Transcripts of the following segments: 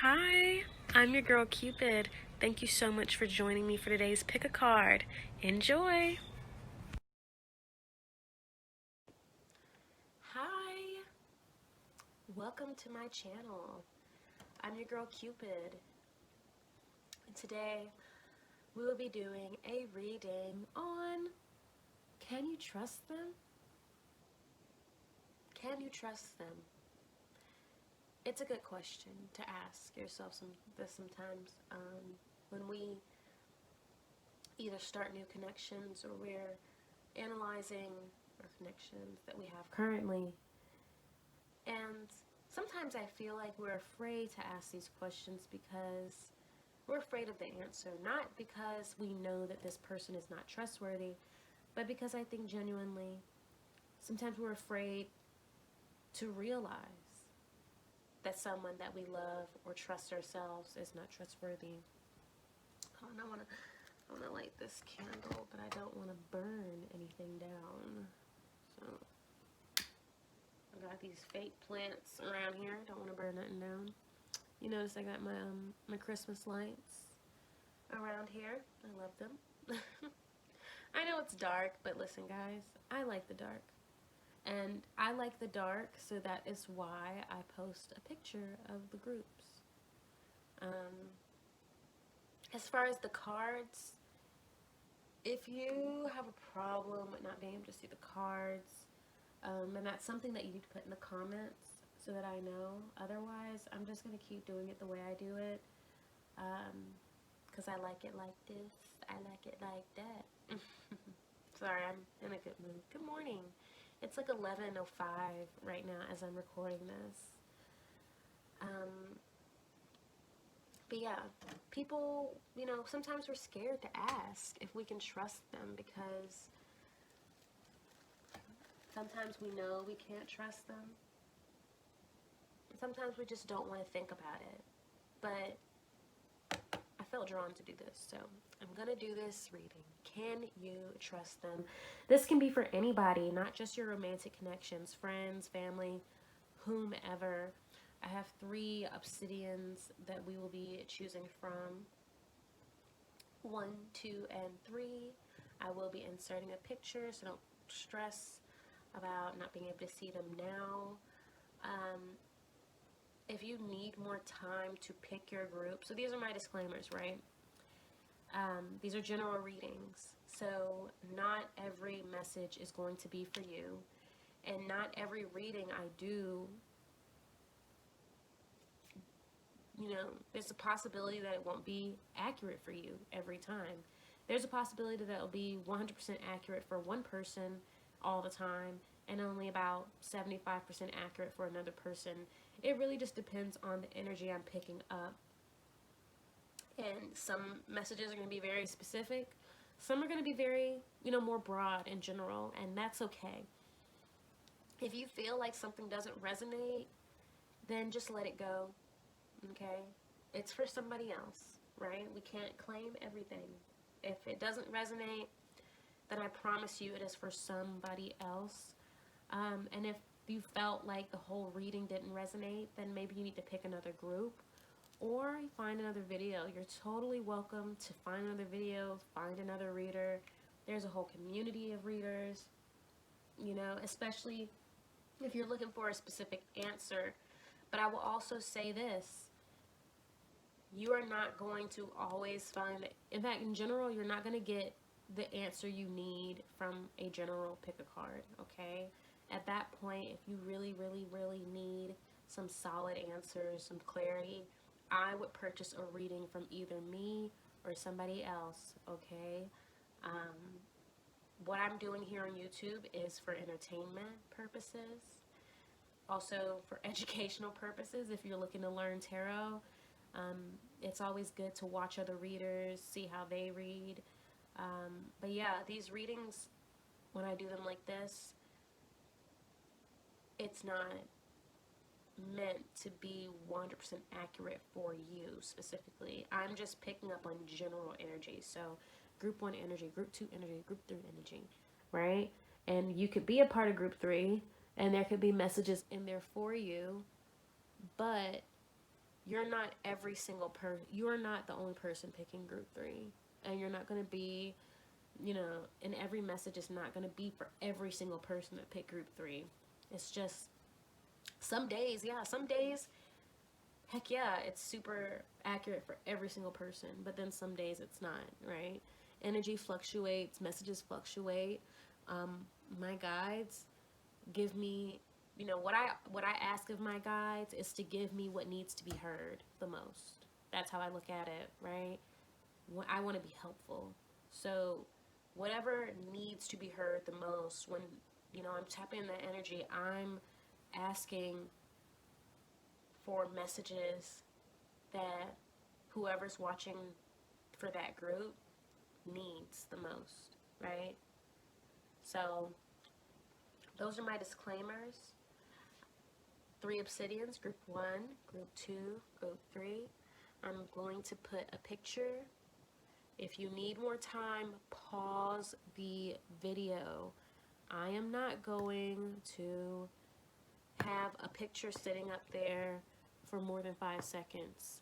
Hi, I'm your girl Cupid. Thank you so much for joining me for today's Pick a Card. Enjoy! Hi, welcome to my channel. I'm your girl Cupid. And today we will be doing a reading on can you trust them? Can you trust them? It's a good question to ask yourself sometimes when we either start new connections or we're analyzing our connections that we have currently. And sometimes I feel like we're afraid to ask these questions because we're afraid of the answer. Not because we know that this person is not trustworthy, but because I think genuinely sometimes we're afraid to realize that someone that we love or trust ourselves is not trustworthy. Oh, and I want to light this candle, but I don't want to burn anything down. So I got these fake plants around here. Don't want to burn nothing down. You notice I got my Christmas lights around here. I love them. I know it's dark, but listen, guys, I like the dark. And I like the dark, so that is why I post a picture of the groups. As far as the cards, if you have a problem with not being able to see the cards, and that's something that you need to put in the comments so that I know. Otherwise, I'm just going to keep doing it the way I do it, because I like it like this. I like it like that. Sorry, I'm in a good mood. Good morning. It's like 11:05 right now as I'm recording this. But yeah, people, sometimes we're scared to ask if we can trust them because sometimes we know we can't trust them. Sometimes we just don't want to think about it. But I felt drawn to do this, so I'm going to do this reading. Can you trust them? This can be for anybody, not just your romantic connections, friends, family, whomever. I have 3 obsidians that we will be choosing from. 1, 2, and 3. I will be inserting a picture, so don't stress about not being able to see them now. If you need more time to pick your group, so these are my disclaimers, right? These are general readings, so not every message is going to be for you, and not every reading I do, there's a possibility that it won't be accurate for you every time. There's a possibility that it'll be 100% accurate for one person all the time, and only about 75% accurate for another person. It really just depends on the energy I'm picking up. And some messages are going to be very specific. Some are going to be very, more broad and general, and that's okay. If you feel like something doesn't resonate, then just let it go, okay? It's for somebody else, right? We can't claim everything. If it doesn't resonate, then I promise you it is for somebody else. And if you felt like the whole reading didn't resonate, then maybe you need to pick another group or find another video. You're totally welcome to find another video, find another reader. There's a whole community of readers, especially if you're looking for a specific answer. But I will also say this. You are not going to always find it. In fact, in general, you're not going to get the answer you need from a general pick a card, okay? At that point, if you really, really, really need some solid answers, some clarity, I would purchase a reading from either me or somebody else, okay? What I'm doing here on YouTube is for entertainment purposes, also for educational purposes. If you're looking to learn tarot, it's always good to watch other readers, see how they read. But yeah, these readings, when I do them like this, it's not meant to be 100% accurate for you specifically. I'm just picking up on general energy. So group 1 energy, group 2 energy, group 3 energy, right? And you could be a part of group 3, and there could be messages in there for you, but you're not every single person. You're not the only person picking group 3. And you're not going to be, you know, and every message is not going to be for every single person that picked group 3. It's just some days, yeah, some days, heck yeah, it's super accurate for every single person. But then some days it's not, right? Energy fluctuates, messages fluctuate. My guides give me, you know, what I ask of my guides is to give me what needs to be heard the most. That's how I look at it, right? I want to be helpful. So whatever needs to be heard the most, when, you know, I'm tapping that energy, I'm asking for messages that whoever's watching for that group needs the most, right? So those are my disclaimers. 3 obsidians, group 1, group 2, group 3. I'm going to put a picture. If you need more time, pause the video. I am not going to have a picture sitting up there for more than 5 seconds.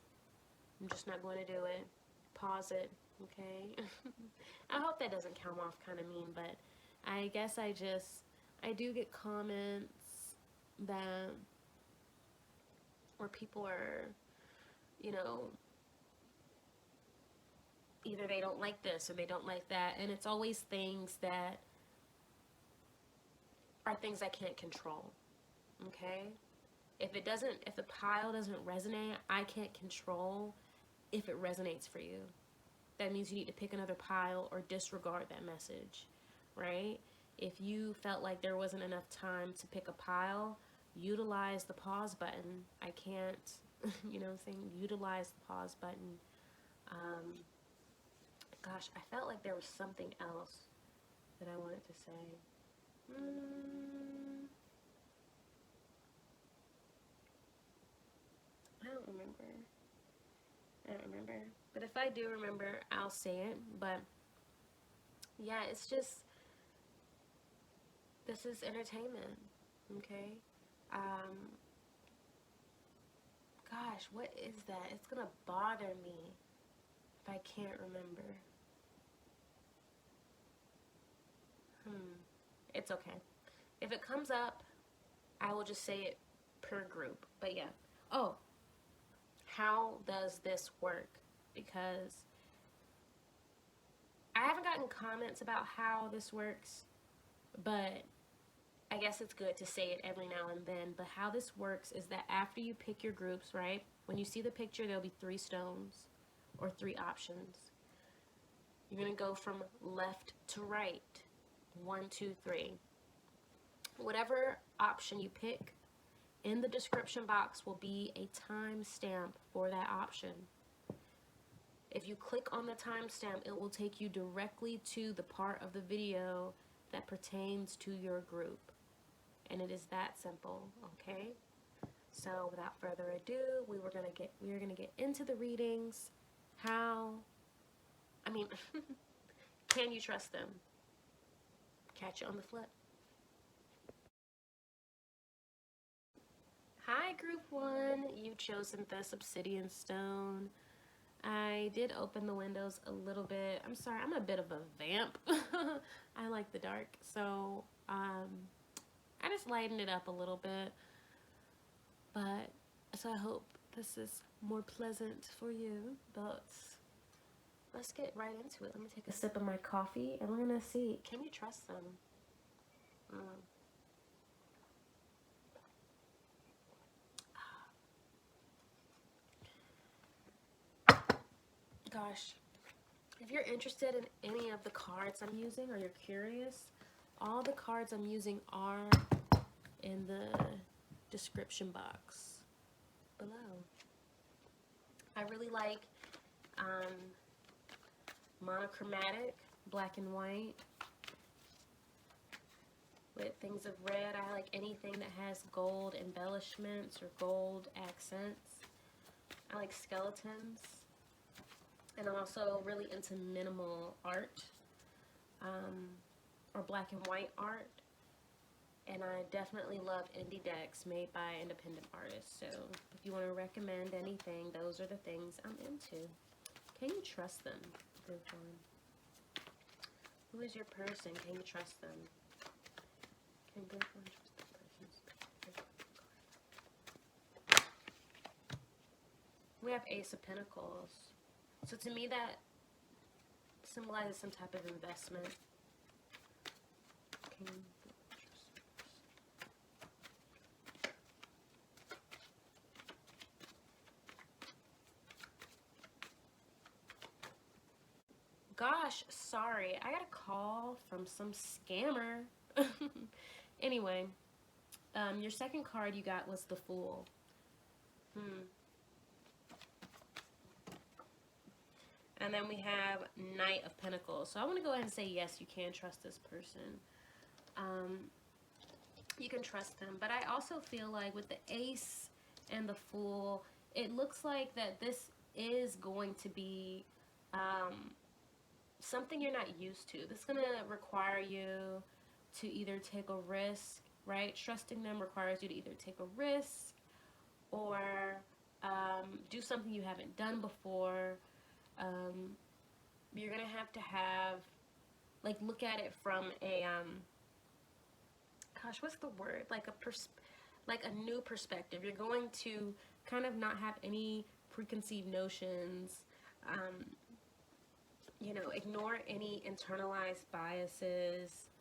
I'm just not going to do it. Pause it, okay? I hope that doesn't come off kind of mean, but I guess I do get comments that, where people are, you know, either they don't like this or they don't like that, and it's always things that are things I can't control, okay? If the pile doesn't resonate, I can't control if it resonates for you. That means you need to pick another pile or disregard that message, right? If you felt like there wasn't enough time to pick a pile, utilize the pause button. I can't, you know what I'm saying? Utilize the pause button. Gosh, I felt like there was something else that I wanted to say. I don't remember. But if I do remember, I'll say it. But yeah, it's just, this is entertainment, okay? Gosh, what is that? It's gonna bother me if I can't remember. It's okay. If it comes up, I will just say it per group. But yeah. Oh, how does this work? Because I haven't gotten comments about how this works, but I guess it's good to say it every now and then. But how this works is that after you pick your groups, right? When you see the picture, there'll be 3 stones or 3 options. You're going to go from left to right. 1, 2, 3. Whatever option you pick, in the description box will be a timestamp for that option. If you click on the timestamp, it will take you directly to the part of the video that pertains to your group. And it is that simple, okay? So without further ado, we are gonna get into the readings. Can you trust them? Catch you on the flip. Hi, group 1. You've chosen this obsidian stone. I did open the windows a little bit. I'm sorry, I'm a bit of a vamp. I like the dark, so I just lightened it up a little bit. But so I hope this is more pleasant for you. But let's get right into it. Let me take a sip of my coffee, and we're gonna see. Can you trust them? Gosh, if you're interested in any of the cards I'm using, or you're curious, all the cards I'm using are in the description box below. I really like monochromatic, black and white, with things of red. I like anything that has gold embellishments or gold accents. I like skeletons. And I'm also really into minimal art, or black and white art. And I definitely love indie decks made by independent artists. So if you want to recommend anything, those are the things I'm into. Can you trust them? Group 1. Who is your person? Can you trust them? Can Group 1 trust the person? We have Ace of Pentacles. So to me that symbolizes some type of investment. Can you Gosh, sorry. I got a call from some scammer. Anyway, your second card you got was the Fool. And then we have Knight of Pentacles. So I want to go ahead and say yes, you can trust this person. You can trust them. But I also feel like with the Ace and the Fool, it looks like that this is going to be something you're not used to. This is going to require you to either take a risk, right? Trusting them requires you to either take a risk or do something you haven't done before. You're going to have, like, look at it from a, gosh, what's the word? Like a new perspective. You're going to kind of not have any preconceived notions, you know, ignore any internalized biases.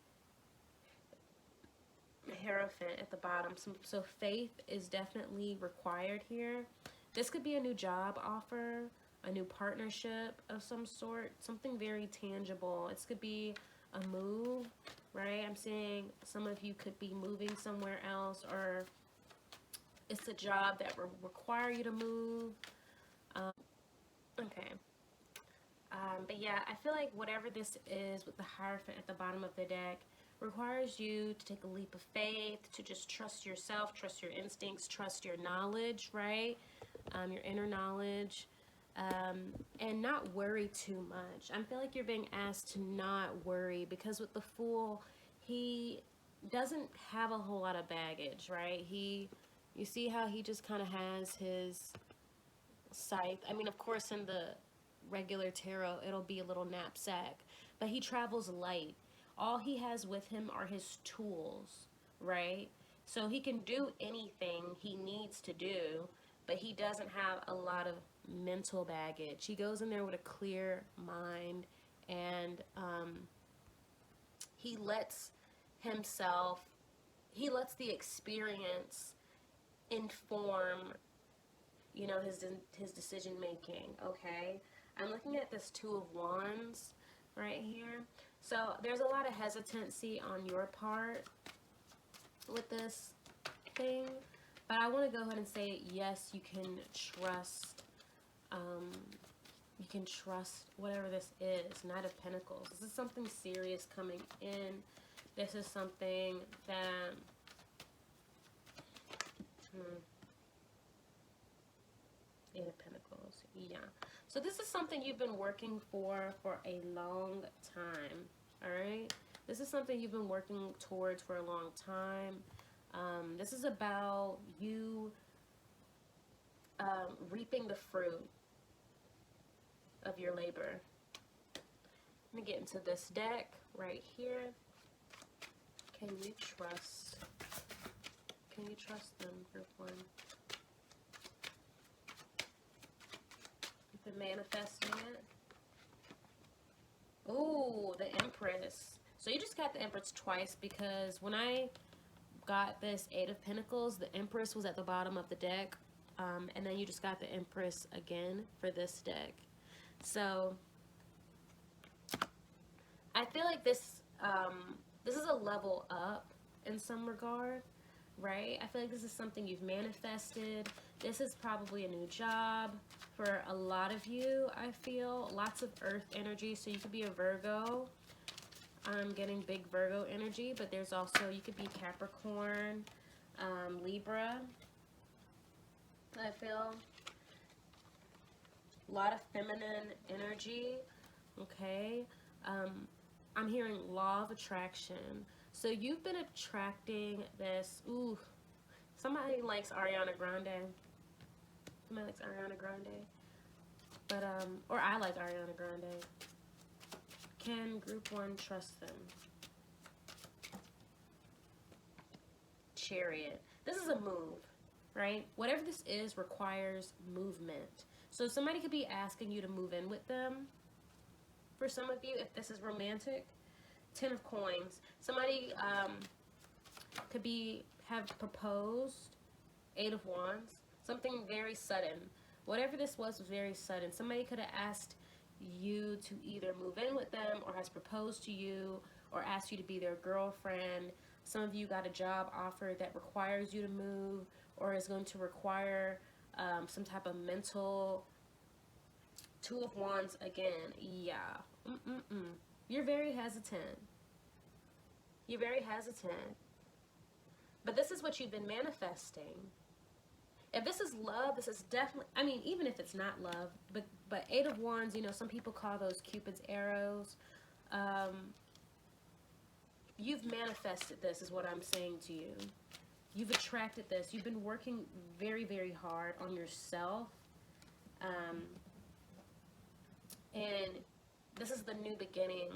Hierophant at the bottom. So faith is definitely required here. This could be a new job offer, a new partnership of some sort, something very tangible. It could be a move, right? I'm saying some of you could be moving somewhere else, or it's a job that will require you to move. Okay. But yeah, I feel like whatever this is with the Hierophant at the bottom of the deck requires you to take a leap of faith, to just trust yourself, trust your instincts, trust your knowledge, right? Your inner knowledge, and not worry too much. I feel like you're being asked to not worry, because with the Fool, he doesn't have a whole lot of baggage, right? You see how he just kind of has his scythe. I mean, of course, in the regular tarot, it'll be a little knapsack, but he travels light. All he has with him are his tools, right? So he can do anything he needs to do, but he doesn't have a lot of mental baggage. He goes in there with a clear mind, and he lets the experience inform, you know, his decision making. Okay, I'm looking at this Two of Wands right here. So there's a lot of hesitancy on your part with this thing, but I want to go ahead and say yes, you can trust. You can trust whatever this is. Knight of Pentacles. This is something serious coming in. This is something that Eight of Pentacles. Yeah. So this is something you've been working for a long time. All right. This is something you've been working towards for a long time. This is about you reaping the fruit of your labor. Let me get into this deck right here. Can you trust? Can you trust them, Group 1? You've been manifesting it. Ooh, the Empress. So you just got the Empress twice, because when I got this Eight of Pentacles, the Empress was at the bottom of the deck. And then you just got the Empress again for this deck. So I feel like this is a level up in some regard, right? I feel like this is something you've manifested. This is probably a new job for a lot of you. I feel lots of earth energy, so you could be a Virgo. I'm getting big Virgo energy, but there's also, you could be Capricorn, Libra. I feel a lot of feminine energy. Okay. I'm hearing law of attraction. So you've been attracting this, ooh, somebody likes Ariana Grande. Somebody likes Ariana Grande. But, or I like Ariana Grande. Can group 1 trust them? Chariot. This is a move, right? Whatever this is requires movement. So somebody could be asking you to move in with them. For some of you, if this is romantic, 10 of coins. Somebody could have proposed, 8 of wands. Something very sudden. Whatever this was very sudden. Somebody could have asked you to either move in with them, or has proposed to you, or asked you to be their girlfriend. Some of you got a job offer that requires you to move, or is going to require some type of mental. 2 of wands again. Yeah. You're very hesitant. You're very hesitant. But this is what you've been manifesting. If this is love, this is definitely, I mean, even if it's not love, but 8 of wands, you know, some people call those Cupid's arrows. You've manifested this, is what I'm saying to you. You've attracted this. You've been working very, very hard on yourself. And this is the new beginning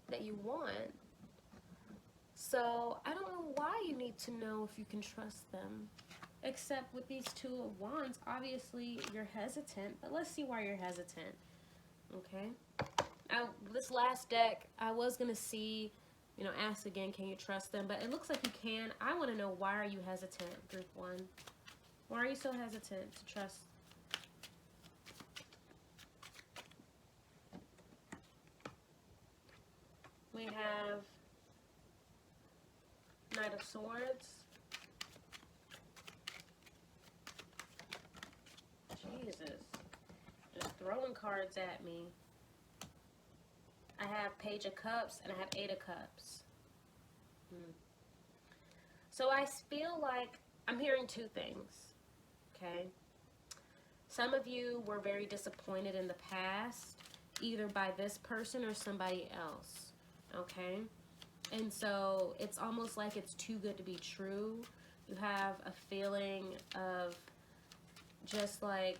that you want. So I don't know why you need to know if you can trust them. Except with these 2 of wands, obviously you're hesitant. But let's see why you're hesitant. Okay? Now, this last deck, I was going to see, you know, ask again, can you trust them? But it looks like you can. I want to know, why are you hesitant, group 1? Why are you so hesitant to trust? We have Knight of Swords. Jesus. Just throwing cards at me. I have Page of Cups and I have 8 of Cups. So I feel like I'm hearing 2 things. Okay? Some of you were very disappointed in the past, either by this person or somebody else. Okay? And so it's almost like it's too good to be true. You have a feeling of just like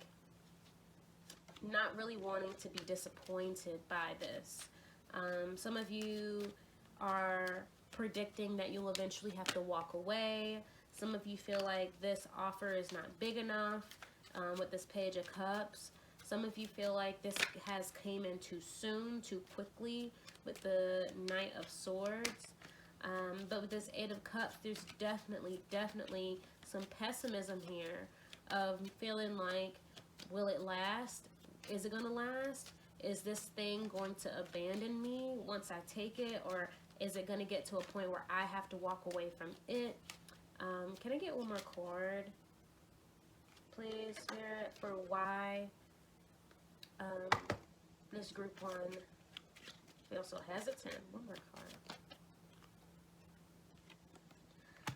not really wanting to be disappointed by this. Some of you are predicting that you'll eventually have to walk away. Some of you feel like this offer is not big enough with this Page of Cups. Some of you feel like this has came in too soon, too quickly with the Knight of Swords. But with this 8 of Cups, there's definitely some pessimism here of feeling like, will it last? Is it going to last? Is this thing going to abandon me once I take it? Or is it going to get to a point where I have to walk away from it? Can I get one more card, please, Spirit, for why this group 1 feels so hesitant? One more card.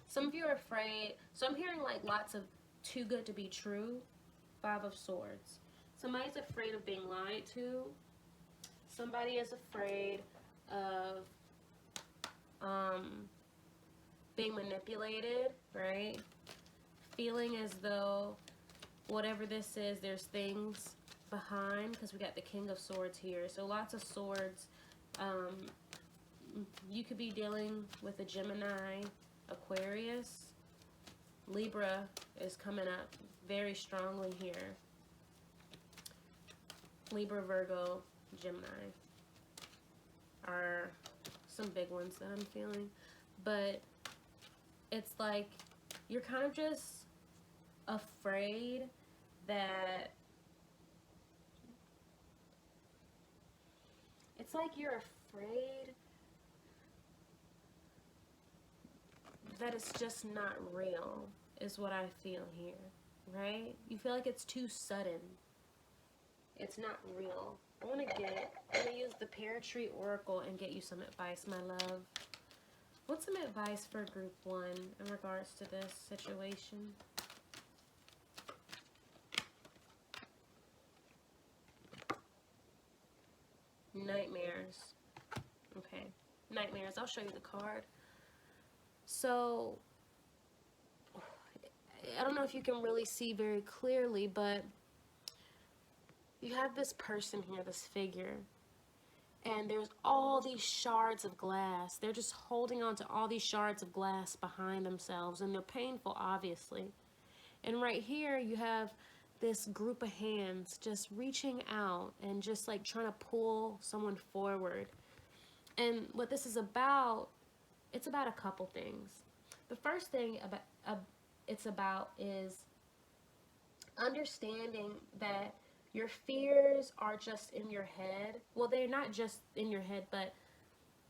Some of you are afraid. So I'm hearing like lots of too good to be true. 5 of Swords. Somebody's afraid of being lied to. Somebody is afraid of being manipulated, right? Feeling as though whatever this is, there's things behind, because we got the King of Swords here. So lots of swords. You could be dealing with a Gemini, Aquarius. Libra is coming up very strongly here. Libra, Virgo, Gemini are some big ones that I'm feeling. But it's like you're kind of just afraid that it's like you're afraid that it's just not real, is what I feel here, right? You feel like it's too sudden. It's not real. I'm going to use the Pear Tree Oracle and get you some advice, my love. What's some advice for group 1 in regards to this situation? Nightmares. Okay. Nightmares. I'll show you the card. So I don't know if you can really see very clearly, but you have this person here, this figure, and there's all these shards of glass. They're just holding on to all these shards of glass behind themselves, and they're painful, obviously. And right here, you have this group of hands just reaching out and just like trying to pull someone forward. And what this is about, it's about a couple things. The first thing it's about is understanding that your fears are just in your head. Well, they're not just in your head, but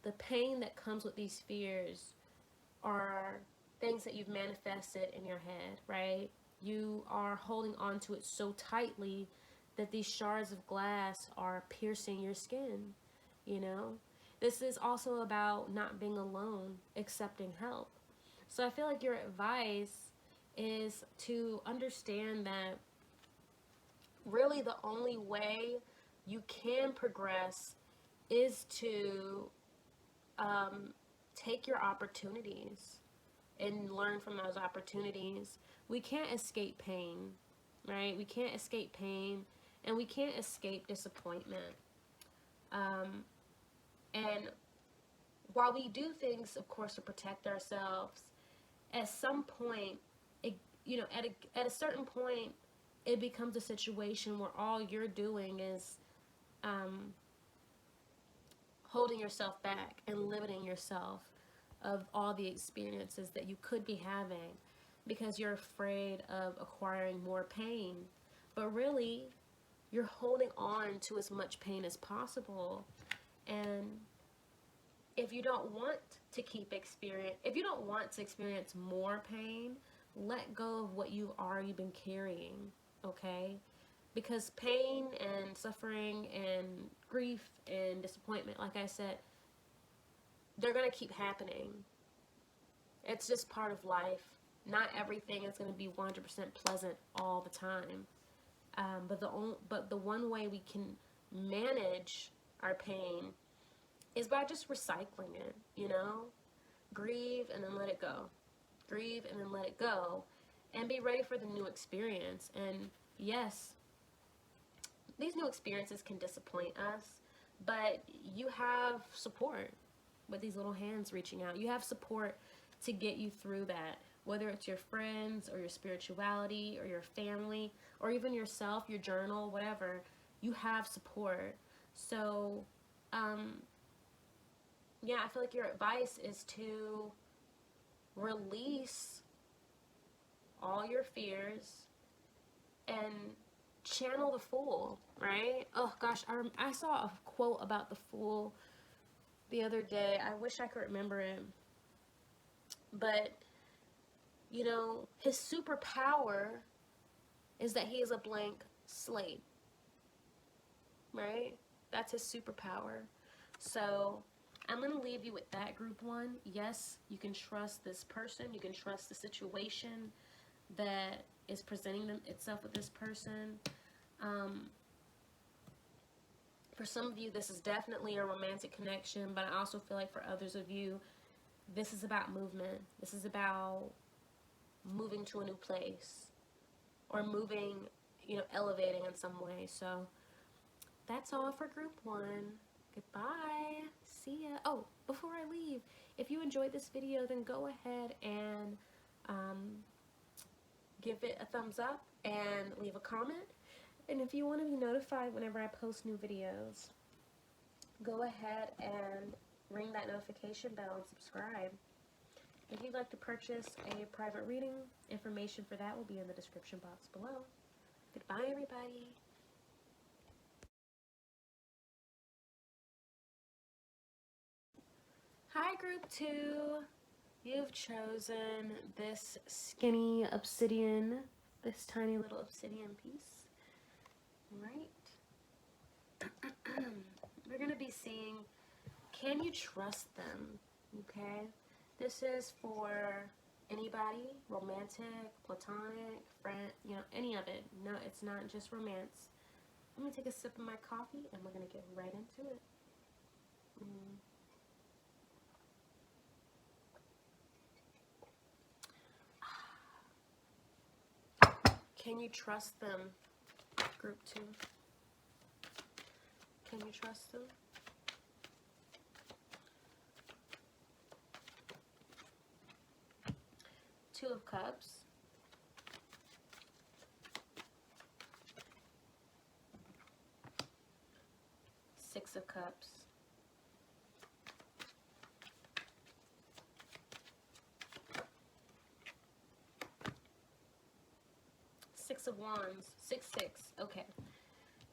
the pain that comes with these fears are things that you've manifested in your head, right? You are holding on to it so tightly that these shards of glass are piercing your skin, you know? This is also about not being alone, accepting help. So I feel like your advice is to understand that really the only way you can progress is to take your opportunities and learn from those opportunities. We can't escape pain, right? We can't escape pain, and we can't escape disappointment. And while we do things, of course, to protect ourselves, at some point, at a certain point, it becomes a situation where all you're doing is holding yourself back and limiting yourself of all the experiences that you could be having because you're afraid of acquiring more pain. But really, you're holding on to as much pain as possible. And if you don't want to if you don't want to experience more pain, let go of what you've already been carrying, okay? Because pain and suffering and grief and disappointment, like I said, they're going to keep happening. It's just part of life. Not everything is going to be 100% pleasant all the time. But the one way we can manage our pain is by just recycling it, you know? Grieve and then let it go. Grieve and then let it go. And be ready for the new experience. And yes, these new experiences can disappoint us, but you have support with these little hands reaching out. You have support to get you through that, whether it's your friends or your spirituality or your family or even yourself, your journal, whatever. You have support. So, yeah, I feel like your advice is to release all your fears and channel the Fool, right? Oh gosh, I saw a quote about the Fool the other day. I wish I could remember it. But, you know, his superpower is that he is a blank slate, right? That's his superpower. So I'm going to leave you with that, group one. Yes, you can trust this person. You can trust the situation that is presenting itself with this person. For some of you, this is definitely a romantic connection, but I also feel like for others of you, this is about movement. This is about moving to a new place or moving, you know, elevating in some way. So that's all for group one. Goodbye. See ya. Oh, before I leave, if you enjoyed this video, then go ahead and give it a thumbs up and leave a comment. And if you want to be notified whenever I post new videos, go ahead and ring that notification bell and subscribe. If you'd like to purchase a private reading, information for that will be in the description box below. Goodbye, everybody. Hi, group two. You've chosen this skinny obsidian, this tiny little obsidian piece, right? We're going to be seeing, can you trust them, okay? This is for anybody, romantic, platonic, friend, you know, any of it. No, it's not just romance. I'm going to take a sip of my coffee and we're going to get right into it. Can you trust them? Group 2. Can you trust them? Two of Cups. Six of Cups. Six of Wands. 6, 6. Okay.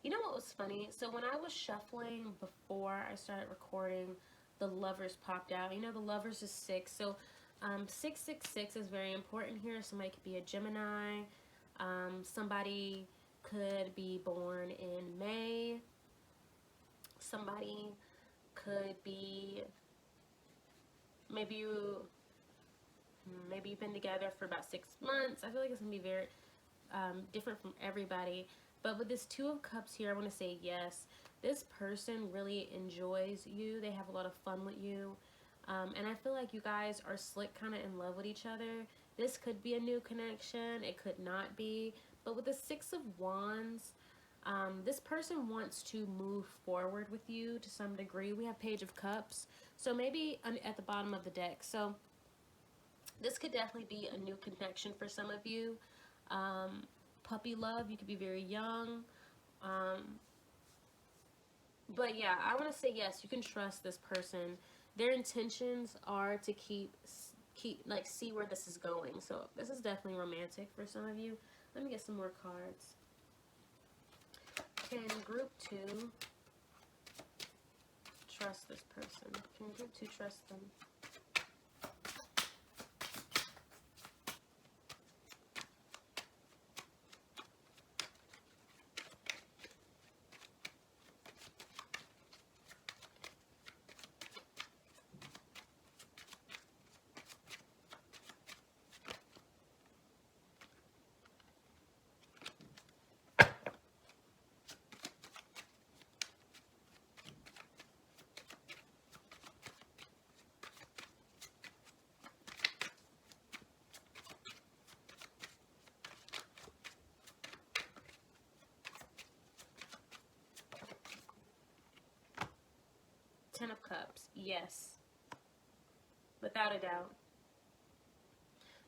You know what was funny? So when I was shuffling before I started recording, the Lovers popped out. You know, the Lovers is 6. So 666 is very important here. Somebody could be a Gemini. Somebody could be born in May. Somebody could be, maybe you've been together for about 6 months. I feel like it's gonna be very different from everybody. But with this Two of Cups here, I want to say yes. This person really enjoys you. They have a lot of fun with you. And I feel like you guys are slick, kind of in love with each other. This could be a new connection. It could not be. But with the Six of Wands, this person wants to move forward with you to some degree. We have Page of Cups. So maybe at the bottom of the deck. So this could definitely be a new connection for some of you. Puppy love. You could be very young. But yeah, I want to say yes, you can trust this person. Their intentions are to see where this is going. So this is definitely romantic for some of you. Let me get some more cards. Can group 2 trust this person? Can group 2 trust them? Ten of Cups. Yes. Without a doubt.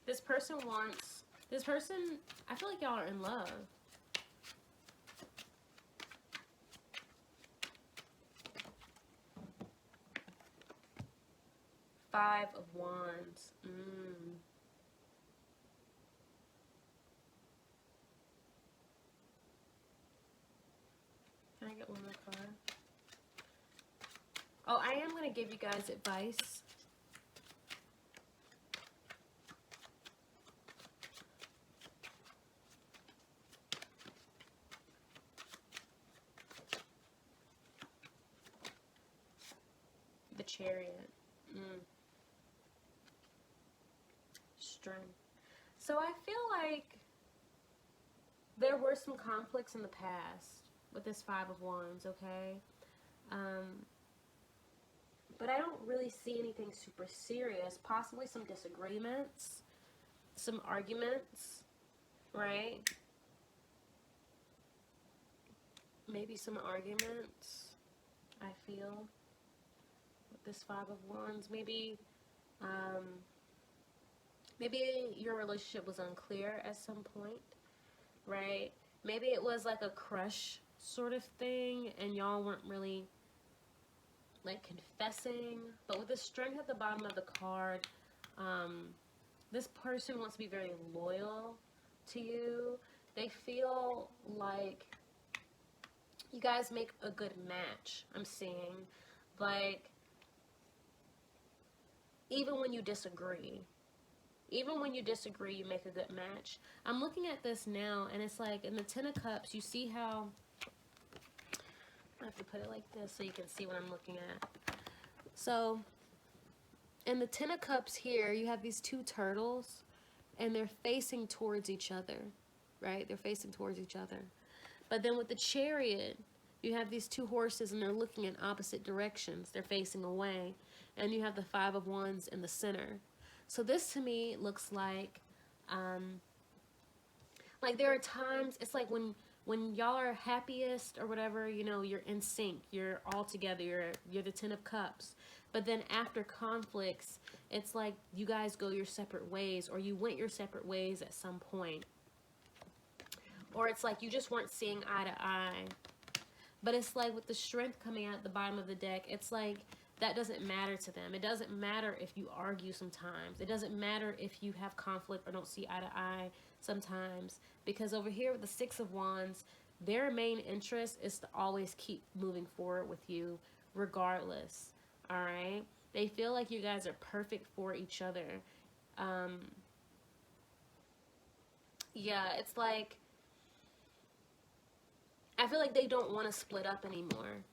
This person, I feel like y'all are in love. Five of Wands. Can I get one more card? Oh, I am going to give you guys advice. The Chariot. Strength. So I feel like there were some conflicts in the past with this Five of Wands, okay? But I don't really see anything super serious. Possibly some disagreements, some arguments, right? Maybe some arguments, I feel, with this Five of Wands. Maybe your relationship was unclear at some point, right? Maybe it was like a crush sort of thing, and y'all weren't really like confessing. But with the Strength at the bottom of the card, this person wants to be very loyal to you. They feel like you guys make a good match, I'm seeing. Like, even when you disagree, you make a good match. I'm looking at this now, and it's like in the Ten of Cups, you see how, I have to put it like this so you can see what I'm looking at. So, in the Ten of Cups here, you have these two turtles, and they're facing towards each other, right? They're facing towards each other. But then with the Chariot, you have these two horses, and they're looking in opposite directions. They're facing away. And you have the Five of Wands in the center. So this, to me, looks like Like there are times, it's like when y'all are happiest or whatever, you know, you're in sync, you're all together, you're the 10 of cups. But then after conflicts, it's like you guys go your separate ways, or you went your separate ways at some point. Or it's like you just weren't seeing eye to eye. But it's like with the strength coming out at the bottom of the deck, it's like that doesn't matter to them. It doesn't matter if you argue sometimes. It doesn't matter if you have conflict or don't see eye to eye sometimes. Because over here with the Six of Wands, their main interest is to always keep moving forward with you regardless. All right? They feel like you guys are perfect for each other. Yeah, it's like I feel like they don't want to split up anymore.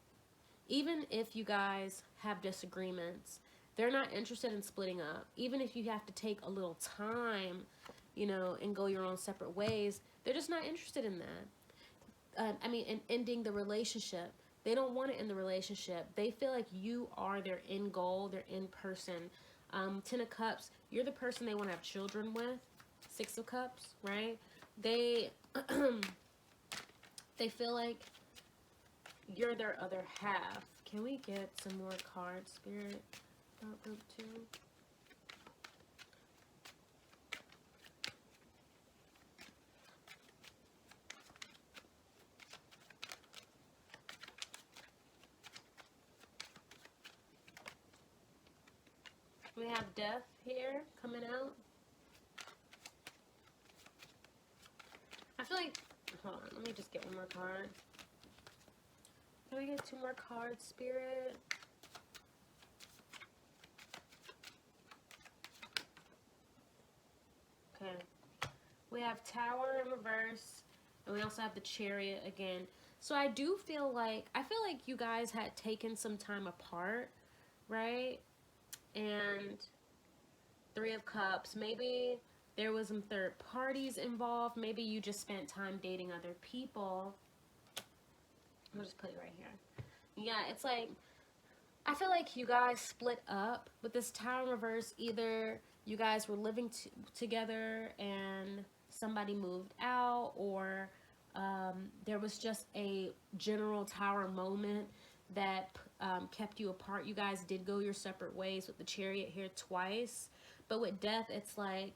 Even if you guys have disagreements, they're not interested in splitting up. Even if you have to take a little time, you know, and go your own separate ways, they're just not interested in that. I mean, in ending the relationship. They don't want to end the relationship. They feel like you are their end goal, their end person. 10 of Cups, you're the person they want to have children with. 6 of Cups, right? They they feel like you're their other half. Can we get some more cards, Spirit, about group 2? We have Death here coming out. I feel like, hold on, let me just get one more card. Can we get 2 more cards, Spirit? Okay. We have Tower in reverse, and we also have the Chariot again. So I do feel like, you guys had taken some time apart, right? And 3 of Cups, maybe there was some third parties involved. Maybe you just spent time dating other people. I'll just put it right here. Yeah, it's like, I feel like you guys split up with this Tower in reverse. Either you guys were living together and somebody moved out, or there was just a general Tower moment that kept you apart. You guys did go your separate ways with the Chariot here twice. But with Death, it's like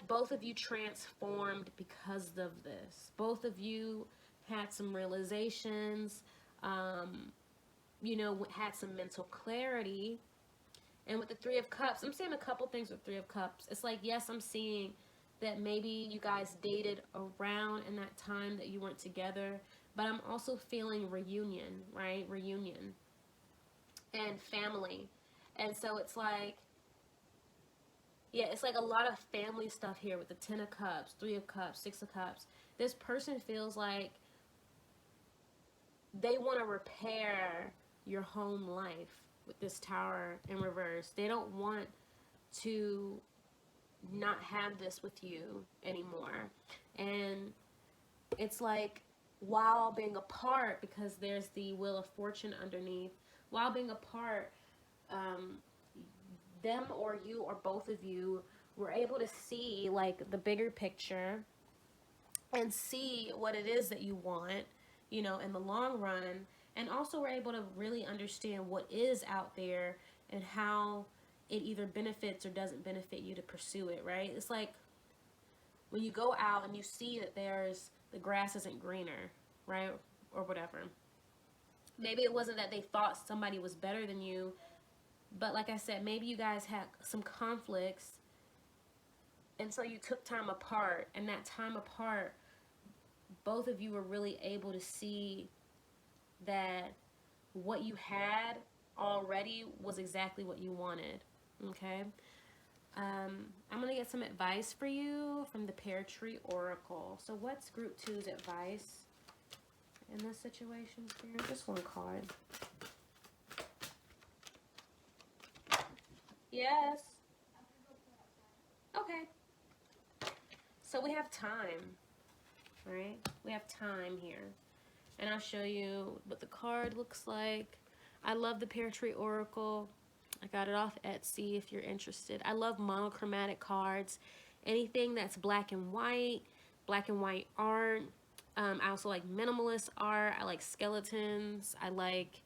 both of you transformed because of this. Both of you had some realizations, you know, had some mental clarity. And with the 3 of Cups, I'm seeing a couple things with 3 of Cups. It's like, yes, I'm seeing that maybe you guys dated around in that time that you weren't together. But I'm also feeling reunion, right? Reunion. And family. And so it's like, yeah, it's like a lot of family stuff here with the 10 of Cups, 3 of Cups, 6 of Cups. This person feels like they want to repair your home life with this Tower in reverse. They don't want to not have this with you anymore. And it's like, while being apart, because there's the Wheel of Fortune underneath, while being apart, them or you or both of you were able to see like the bigger picture and see what it is that you want, you know, in the long run. And also we're able to really understand what is out there and how it either benefits or doesn't benefit you to pursue it, right? It's like when you go out and you see that the grass isn't greener, right? Or whatever. Maybe it wasn't that they thought somebody was better than you, but like I said, maybe you guys had some conflicts, and so you took time apart, and that time apart, both of you were really able to see that what you had already was exactly what you wanted, okay? I'm going to get some advice for you from the Pear Oracle. So what's Group 2's advice in this situation, Spirit? Just one card. Yes. Okay. So we have time, right? We have time here. And I'll show you what the card looks like. I love the Pear Oracle. I got it off Etsy if you're interested. I love monochromatic cards. anything that's black and white art. I also like minimalist art. I like skeletons. I like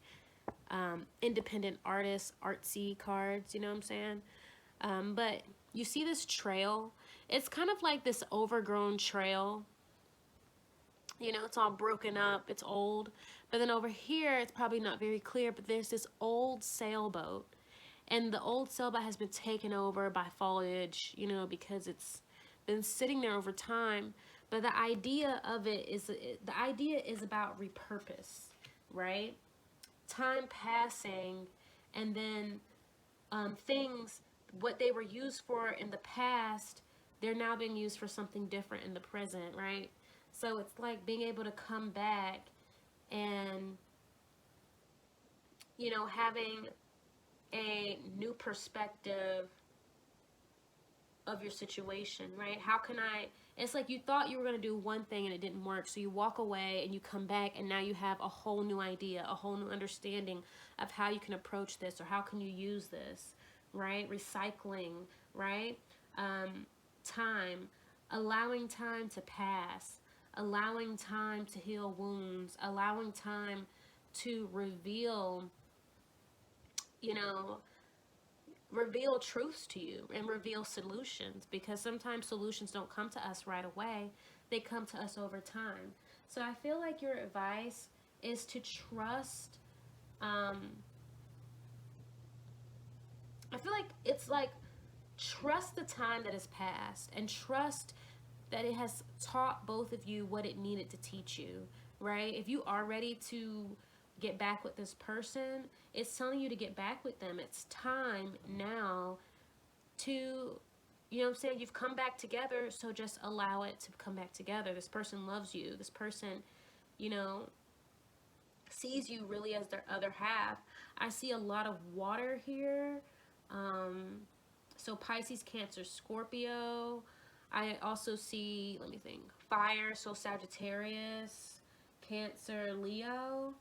independent artists, artsy cards, you know what I'm saying? But you see this trail? It's kind of like this overgrown trail. You know, it's all broken up, it's old. But then over here, it's probably not very clear, but there's this old sailboat. And the old sailboat has been taken over by foliage, you know, because it's been sitting there over time. But the idea of it is, the idea is about repurpose, right? Time passing, and then things, what they were used for in the past, they're now being used for something different in the present, right? So it's like being able to come back and, you know, having a new perspective of your situation, right? How can I, it's like you thought you were going to do one thing and it didn't work, so you walk away and you come back and now you have a whole new idea, a whole new understanding of how you can approach this or how can you use this, right? Recycling, right? Time, allowing time to pass, allowing time to heal wounds, allowing time to reveal, you know, reveal truths to you and reveal solutions, because sometimes solutions don't come to us right away, they come to us over time. So I feel like your advice is to trust, I feel like it's like trust the time that has passed and trust that it has taught both of you what it needed to teach you, right? If you are ready to get back with this person, it's telling you to get back with them. It's time now to, you know what I'm saying, you've come back together, so just allow it to come back together. This person loves you. This person, you know, sees you really as their other half. I see a lot of water here. So Pisces, Cancer, Scorpio. I also see, let me think, fire, so Sagittarius, Cancer, Leo.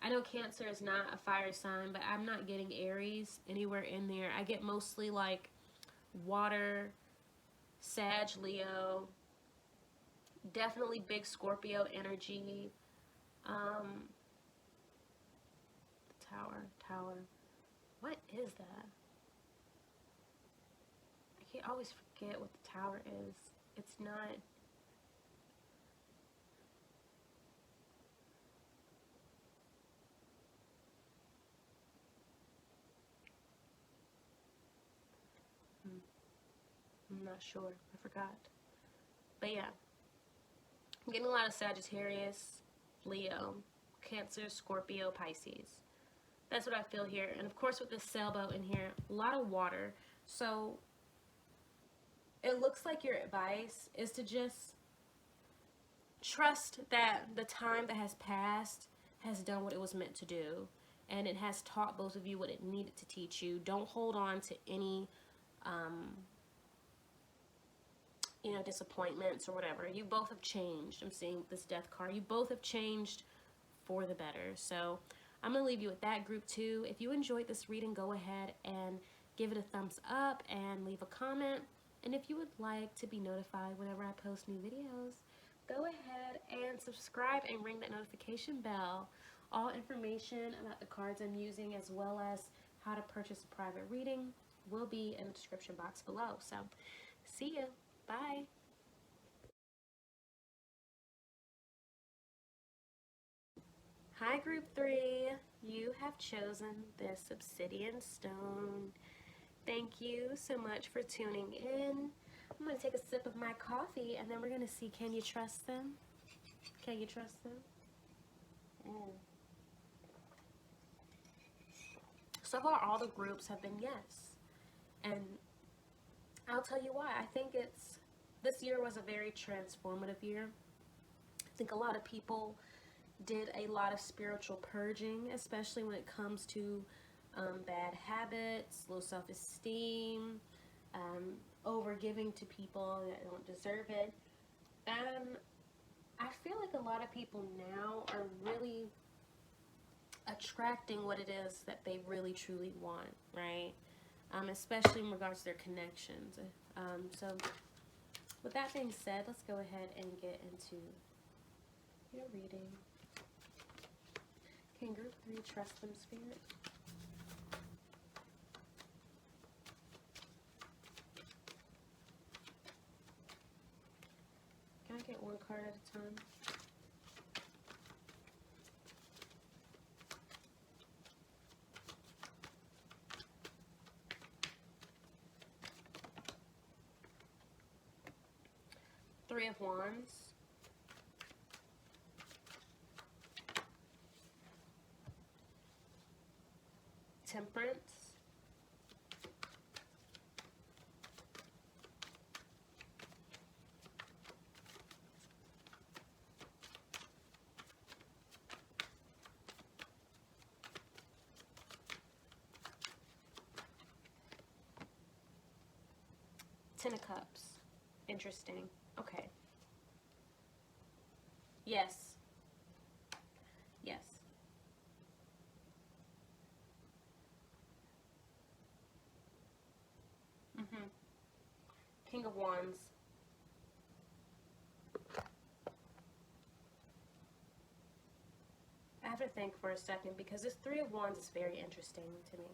I know Cancer is not a fire sign, but I'm not getting Aries anywhere in there. I get mostly like water, Sag, Leo, definitely big Scorpio energy. Tower. What is that? I always forget what the tower is. It's not. I'm not sure. I forgot. But yeah. I'm getting a lot of Sagittarius, Leo, Cancer, Scorpio, Pisces. That's what I feel here. And of course with this sailboat in here, a lot of water. So it looks like your advice is to just trust that the time that has passed has done what it was meant to do, and it has taught both of you what it needed to teach you. Don't hold on to any you know, disappointments or whatever. You both have changed. I'm seeing this death card. You both have changed for the better. So I'm going to leave you with that, group 2. If you enjoyed this reading, go ahead and give it a thumbs up and leave a comment. And if you would like to be notified whenever I post new videos, go ahead and subscribe and ring that notification bell. All information about the cards I'm using, as well as how to purchase a private reading, will be in the description box below. So see you. Bye. Hi, group 3. You have chosen this obsidian stone. Thank you so much for tuning in. I'm going to take a sip of my coffee and then we're going to see, can you trust them? Can you trust them? So far, all the groups have been yes. And I'll tell you why. I think this year was a very transformative year. I think a lot of people did a lot of spiritual purging, especially when it comes to bad habits, low self-esteem, over giving to people that don't deserve it. And I feel like a lot of people now are really attracting what it is that they really truly want, right? Especially in regards to their connections. So with that being said, let's go ahead and get into your reading. Can group 3 trust them, Spirit? Can I get one card at a time? Three of Wands. Temperance. Ten of Cups. Interesting. Okay. Yes. Yes. King of Wands. I have to think for a second because this Three of Wands is very interesting to me.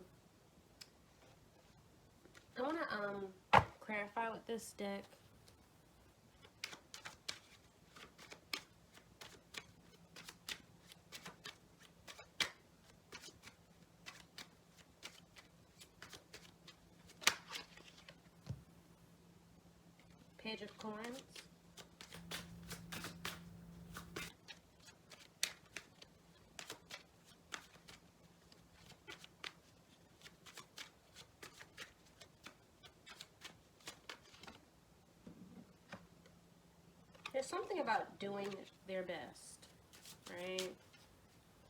I want to clarify with this deck. Page of Coins. There's something about doing their best, right?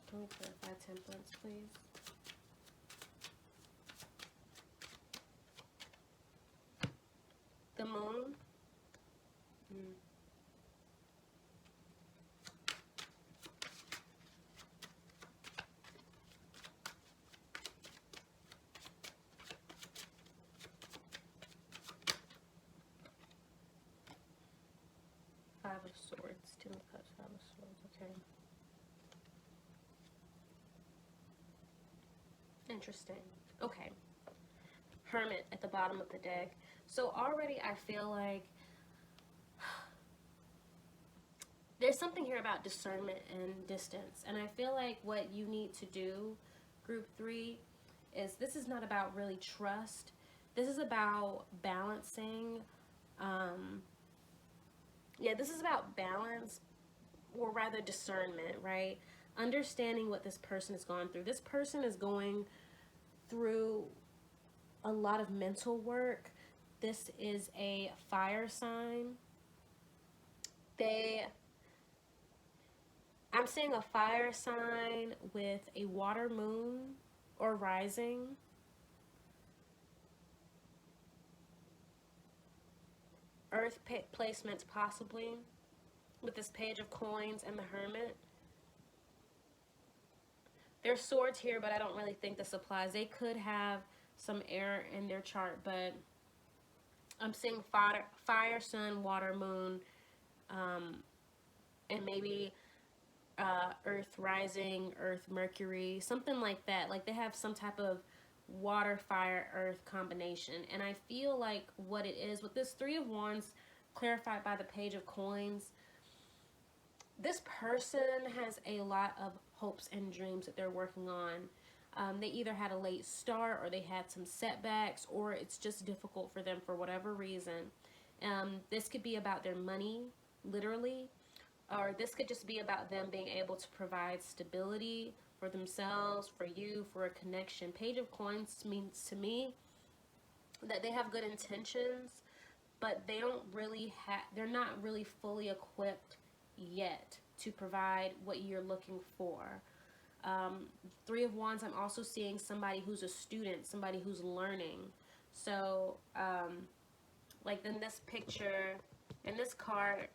Can we clarify Temperance, please? The Moon. Five of Swords, Ten of Cups, Five of Swords, okay. Interesting. Okay. Hermit at the bottom of the deck. So already I feel like there's something here about discernment and distance. And I feel like what you need to do, group 3, is this is not about really trust. This is about balancing. This is about balance, or rather discernment, right? Understanding what this person has gone through. This person is going through a lot of mental work. This is a fire sign. I'm seeing a fire sign with a water moon or rising. Earth placements possibly with this Page of Coins and the Hermit. There's swords here, but I don't really think this applies. They could have some error in their chart, but I'm seeing fire, sun, water, moon, and maybe Earth rising, Earth, Mercury, something like that. Like they have some type of water, fire, earth combination. And I feel like what it is with this Three of Wands clarified by the Page of Coins, this person has a lot of hopes and dreams that they're working on. They either had a late start, or they had some setbacks, or it's just difficult for them for whatever reason. This could be about their money, literally, or this could just be about them being able to provide stability for themselves, for you, for a connection. Page of Coins means to me that they have good intentions, but they don't really they're not really fully equipped yet to provide what you're looking for. Three of Wands, I'm also seeing somebody who's a student, somebody who's learning. So, like in this picture, in this card,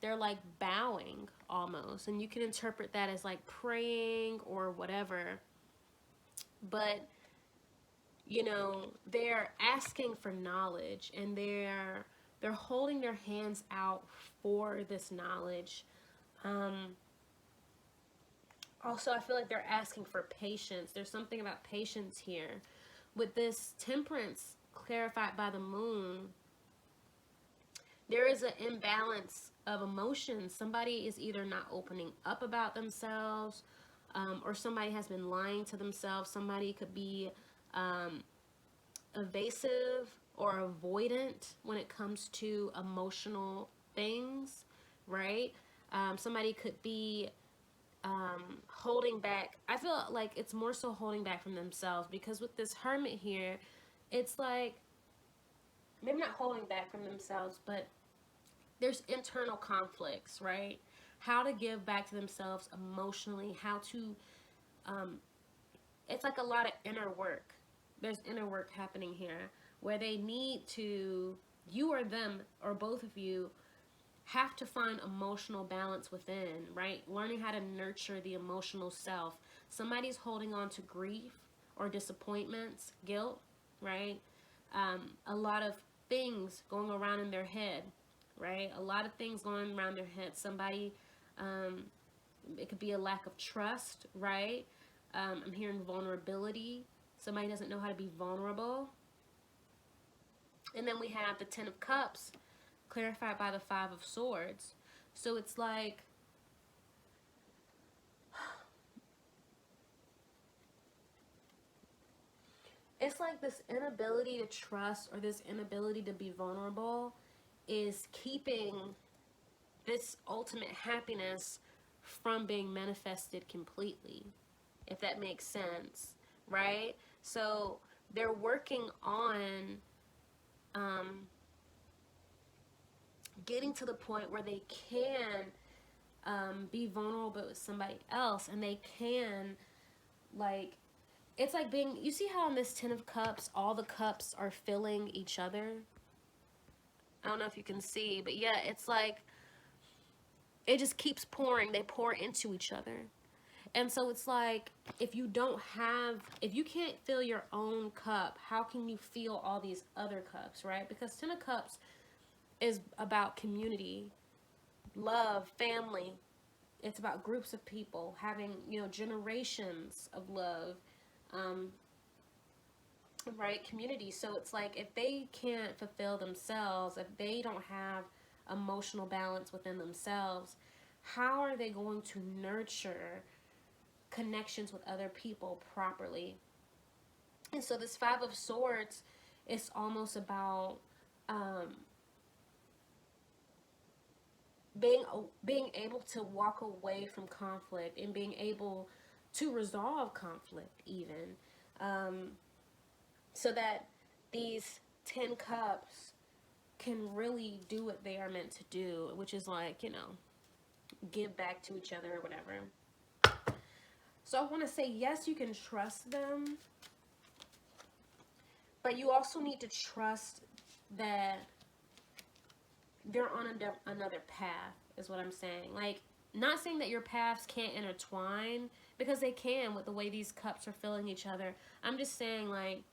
they're like bowing almost. And you can interpret that as like praying or whatever. But you know, they're asking for knowledge, and they're holding their hands out for this knowledge. Also, I feel like they're asking for patience. There's something about patience here. With this Temperance clarified by the moon, there is an imbalance of emotions. Somebody is either not opening up about themselves, or somebody has been lying to themselves. Somebody could be evasive or avoidant when it comes to emotional things, right? Somebody could be holding back. I feel like it's more so holding back from themselves, because with this Hermit here, it's like, maybe not holding back from themselves, but there's internal conflicts, right? How to give back to themselves emotionally, how to, it's like a lot of inner work. There's inner work happening here where they need to, you or them, or both of you, have to find emotional balance within, right? Learning how to nurture the emotional self. Somebody's holding on to grief or disappointments, guilt, right? A lot of things going around in their head, right? A lot of things going around their head. Somebody, it could be a lack of trust, right? I'm hearing vulnerability. Somebody doesn't know how to be vulnerable. And then we have the Ten of Cups, clarified by the Five of Swords. So it's like, this inability to trust, or this inability to be vulnerable, is keeping this ultimate happiness from being manifested completely, if that makes sense, right? So they're working on getting to the point where they can be vulnerable with somebody else, and they can, like, it's like being, you see how in this Ten of Cups, all the cups are filling each other? I don't know if you can see, but yeah, it's like, it just keeps pouring. They pour into each other. And so it's like, if you can't fill your own cup, how can you fill all these other cups, right? Because Ten of Cups is about community, love, family. It's about groups of people having, generations of love, right? Community. So it's like, if they can't fulfill themselves, if they don't have emotional balance within themselves, how are they going to nurture connections with other people properly? And so this Five of Swords is almost about being able to walk away from conflict, and being able to resolve conflict even, so that these 10 cups can really do what they are meant to do, which is like, give back to each other or whatever. So I want to say, yes, you can trust them, but you also need to trust that they're on another path, is what I'm saying. Like, not saying that your paths can't intertwine, because they can with the way these cups are filling each other. I'm just saying, like,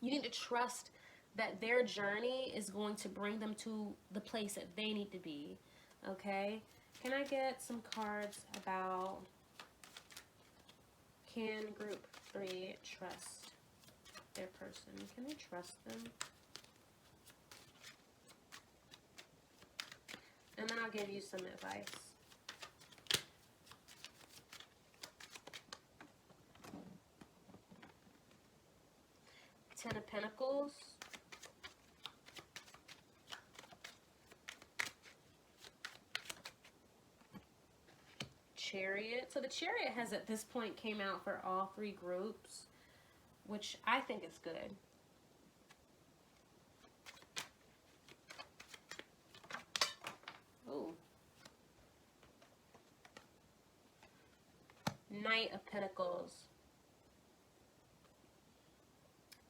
you need to trust that their journey is going to bring them to the place that they need to be, okay? Can I get some cards about, can group 3 trust their person? Can they trust them? And then I'll give you some advice. Ten of Pentacles. Chariot. So the Chariot has, at this point, came out for all 3 groups, which I think is good. Ooh. Knight of Pentacles.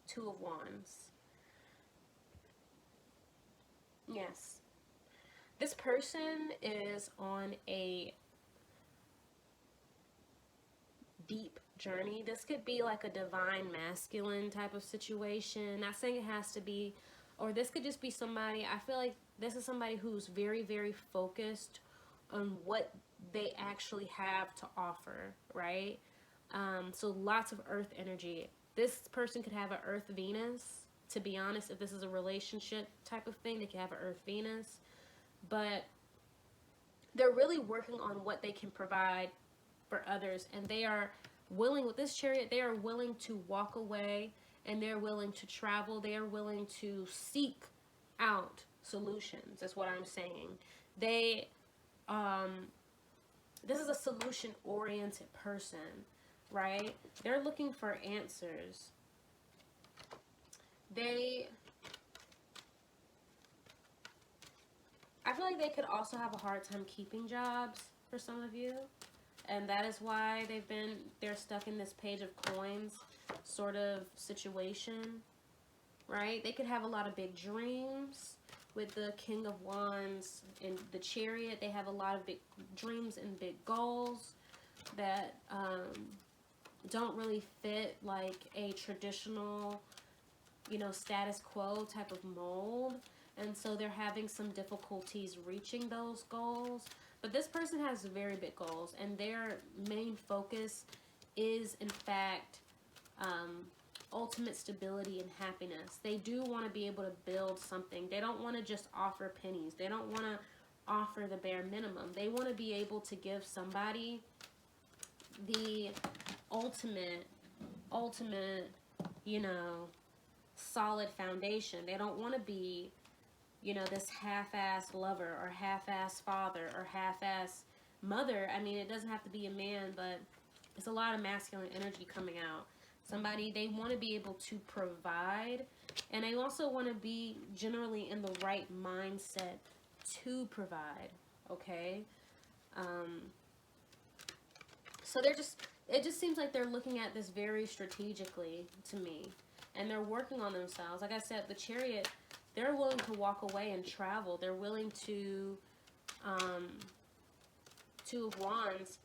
Two of Wands. Yes. This person is on a deep journey. This could be like a divine masculine type of situation. Not saying it has to be, or this could just be somebody, I feel like this is somebody who's very, very focused on what they actually have to offer, right? So lots of earth energy. This person could have an earth Venus, to be honest. If this is a relationship type of thing, they could have an earth Venus. But they're really working on what they can provide for others, and they are willing, with this Chariot, they are willing to walk away, and they're willing to travel. They are willing to seek out solutions, is what I'm saying. They this is a solution oriented person, right? They're looking for answers. I feel like they could also have a hard time keeping jobs for some of you. And that is why they're stuck in this Page of Coins sort of situation, right? They could have a lot of big dreams with the King of Wands and the Chariot. They have a lot of big dreams and big goals that don't really fit like a traditional, you know, status quo type of mold. And so they're having some difficulties reaching those goals. But this person has very big goals, and their main focus is, in fact, ultimate stability and happiness. They do want to be able to build something. They don't want to just offer pennies. They don't want to offer the bare minimum. They want to be able to give somebody the ultimate, you know, solid foundation. They don't want to be, you know, this half-ass lover or half-ass father or half-ass mother. I mean, it doesn't have to be a man, but it's a lot of masculine energy coming out. Somebody, they want to be able to provide, and they also want to be generally in the right mindset to provide, okay? So it just seems like they're looking at this very strategically to me, and they're working on themselves. Like I said, the Chariot, they're willing to walk away and travel. They're willing to, Two of Wands,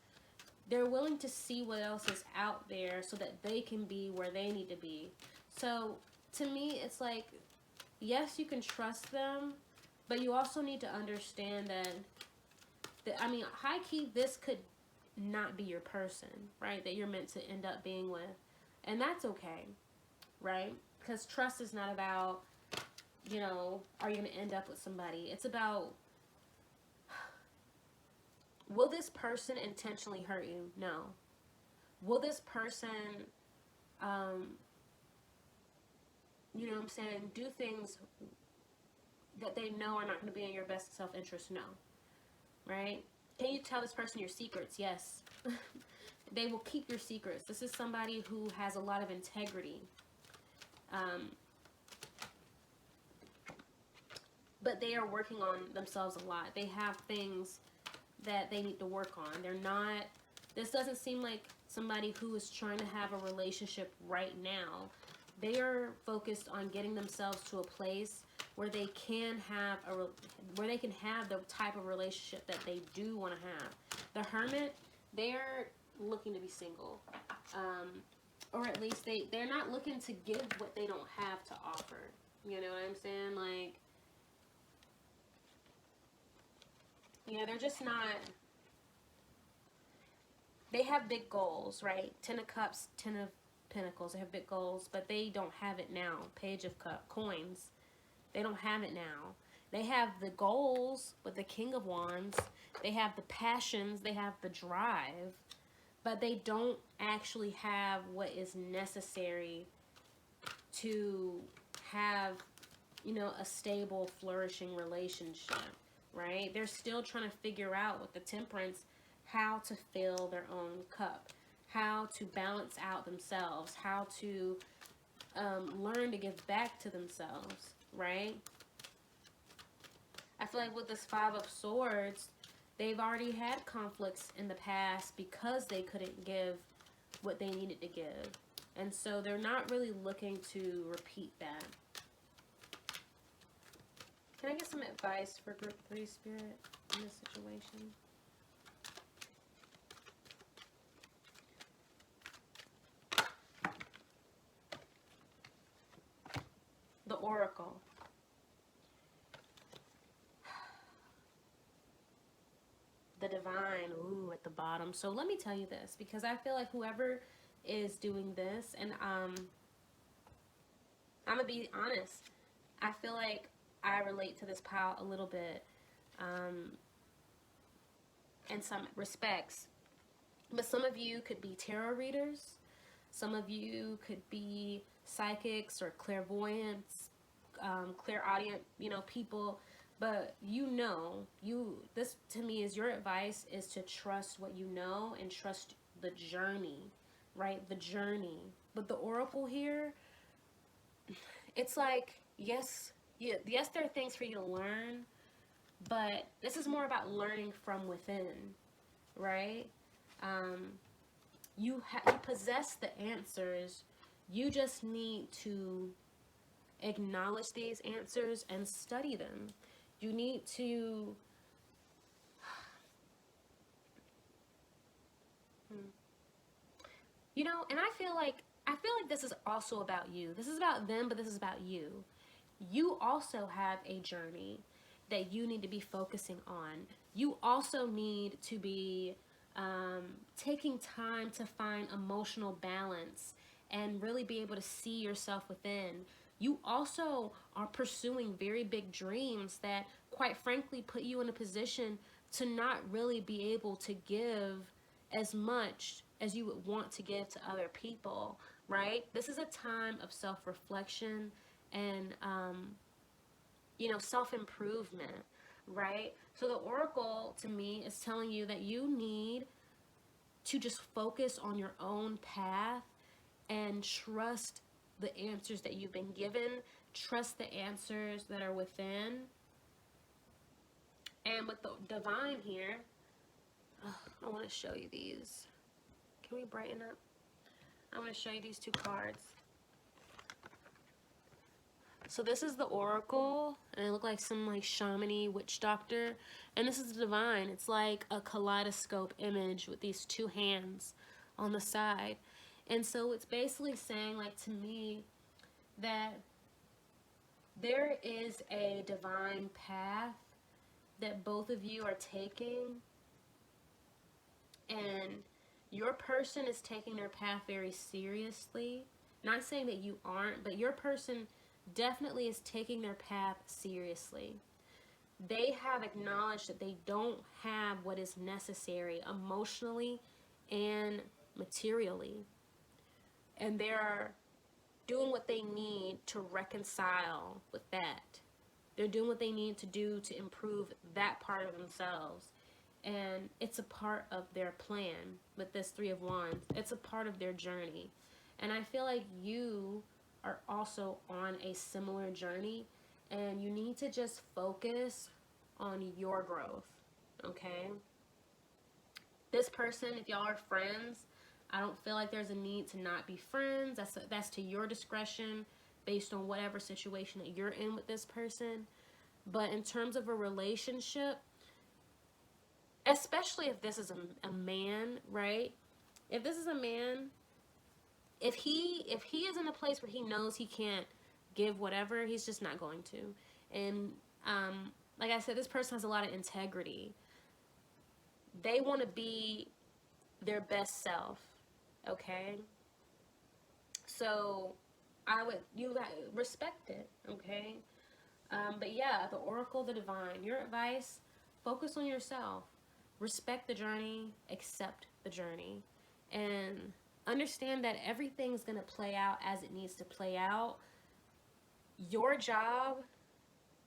they're willing to see what else is out there so that they can be where they need to be. So to me, it's like, yes, you can trust them, but you also need to understand that I mean, high key, this could not be your person, right? That you're meant to end up being with. And that's okay, right? Because trust is not about, you know, are you going to end up with somebody? It's about, will this person intentionally hurt you? No. Will this person, you know what I'm saying, do things that they know are not going to be in your best self-interest? No. Right? Can you tell this person your secrets? Yes. They will keep your secrets. This is somebody who has a lot of integrity. But they are working on themselves a lot. They have things that they need to work on. They're not, this doesn't seem like somebody who is trying to have a relationship right now. They are focused on getting themselves to a place where they can have the type of relationship that they do want to have. The Hermit, they're looking to be single. Or at least they're not looking to give what they don't have to offer. You know what I'm saying? Like, yeah, they're just not, they have big goals, right? 10 of Cups, 10 of Pentacles, they have big goals, but they don't have it now. Page of Coins, they don't have it now. They have the goals with the King of Wands, they have the passions, they have the drive, but they don't actually have what is necessary to have, you know, a stable, flourishing relationship. Right? They're still trying to figure out with the Temperance how to fill their own cup, how to balance out themselves, how to learn to give back to themselves, right? I feel like with this Five of Swords, they've already had conflicts in the past because they couldn't give what they needed to give. And so they're not really looking to repeat that. Can I get some advice for Group 3, Spirit, in this situation? ooh, at the bottom. So let me tell you this, because I feel like whoever is doing this, and I'm gonna be honest, I feel like I relate to this pile a little bit, in some respects. But some of you could be tarot readers. Some of you could be psychics or clairvoyants, clairaudient, people. But this to me is your advice is to trust what you know and trust the journey, right? The journey. But the oracle here, it's like, yes, there are things for you to learn, but this is more about learning from within, right? You possess the answers. You just need to acknowledge these answers and study them. You need to and I feel like this is also about you. This is about them, but this is about you. You also have a journey that you need to be focusing on. You also need to be taking time to find emotional balance and really be able to see yourself within. You also are pursuing very big dreams that, quite frankly, put you in a position to not really be able to give as much as you would want to give to other people, right? This is a time of self-reflection and, self-improvement, right? So the oracle, to me, is telling you that you need to just focus on your own path and trust the answers that you've been given. Trust the answers that are within. And with the divine here, I want to show you these. Can we brighten up? I want to show you these two cards. So this is the oracle, and it looked like some shamany witch doctor. And this is the divine. It's like a kaleidoscope image with these two hands on the side. And so it's basically saying, to me, that there is a divine path that both of you are taking, and your person is taking their path very seriously. Not saying that you aren't, but your person definitely is taking their path seriously. They have acknowledged that they don't have what is necessary emotionally and materially. And they're doing what they need to reconcile with that. They're doing what they need to do to improve that part of themselves. And it's a part of their plan with this Three of Wands. It's a part of their journey. And I feel like you are also on a similar journey, and you need to just focus on your growth, okay? This person, if y'all are friends, I don't feel like there's a need to not be friends. That's to your discretion based on whatever situation that you're in with this person. But in terms of a relationship, especially if this is a man, right? If this is a man, if he is in a place where he knows he can't give whatever, he's just not going to. And like I said, this person has a lot of integrity. They want to be their best self, okay? So you respect it, okay? But yeah, the oracle, the divine, your advice, focus on yourself. Respect the journey, accept the journey, and understand that everything's going to play out as it needs to play out. Your job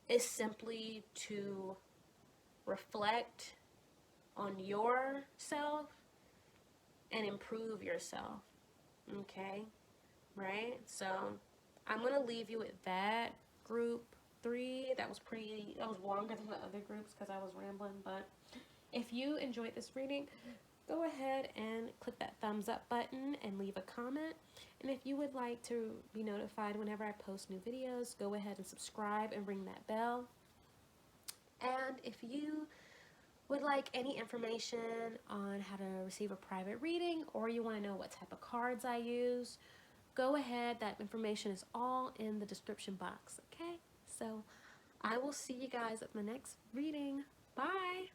is simply to reflect on yourself and improve yourself, okay? Right? So I'm going to leave you with that. Group 3, that was longer than the other groups because I was rambling, but if you enjoyed this reading, go ahead and click that thumbs up button and leave a comment. And if you would like to be notified whenever I post new videos, go ahead and subscribe and ring that bell. And if you would like any information on how to receive a private reading, or you want to know what type of cards I use, go ahead. That information is all in the description box, okay? So I will see you guys at my next reading. Bye!